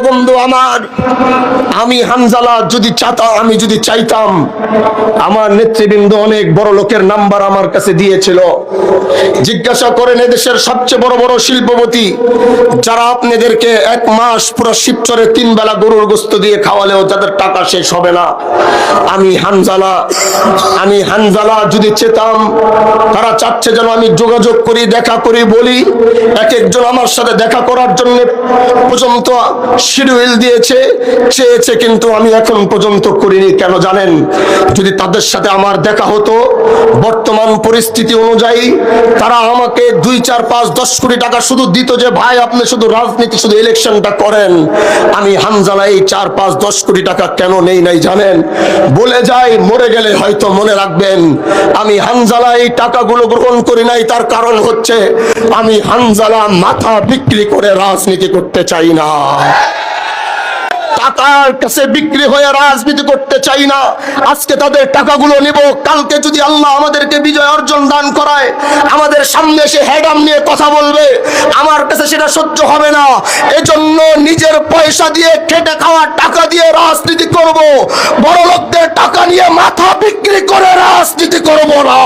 বন্ধু আমার, আমি হানজালা আমি যদি চাইতাম, আমার নেতৃবৃন্দ অনেক বড় লোকের নাম্বার আমার কাছে দিয়েছিল। জিজ্ঞাসা করেন এদেশের সবচেয়ে বড় বড় শিল্পপতি যারা আপনাদেরকে 1 মাস পুরো শিবচরে 3 বেলা গরুর গোশত দিয়ে খাওয়ালেও যাদের টাকা শেষ হবে না। আমি হানজালা যদি চেতাম, তারা চাচ্ছে যেন আমি যোগাযোগ করি, দেখা করি, বলি। এক একজন আমার সাথে দেখা করার জন্য পর্যন্ত শিডিউল চেয়েছে, কিন্তু আমি এখন পর্যন্ত করিনি। কেন জানেন? যদি তাদের সাথে আমার দেখা হতো, বর্তমান পরিস্থিতি অনুযায়ী তারা আমাকে 2, 4, 5, 10 কোটি টাকা শুধু দিত যে ভাই আপনি শুধু রাজনীতি, শুধু ইলেকশনটা করেন। আমি হানজালা এই 4, 5, 10 কোটি টাকা কেন নেই নাই জানেন? বলে যাই, মরে গেলে হয়তো মনে রাখবেন, আমি হানজালা এই টাকাগুলো গ্রহণ করি নাই। তার কারণ হচ্ছে আমি হানজালা মাথা বিক্রি করে রাজনীতি করতে চাই না, টাকার কাছে বিক্রি হয়ে রাজনীতি করতে চাই না। আজকে তাদের টাকাগুলো নিব, কালকে যদি আল্লাহ আমাদেরকে বিজয় অর্জন দান করায়, আমাদের সামনে এসে হেডাম নিয়ে কথা বলবে, আমার কাছে সেটা সহ্য হবে না। এজন্য নিজের পয়সা দিয়ে খেটে খাওয়া টাকা দিয়ে রাজনীতি করব, বড় লোকদের টাকা নিয়ে মাথা বিক্রি করে রাজনীতি করব না।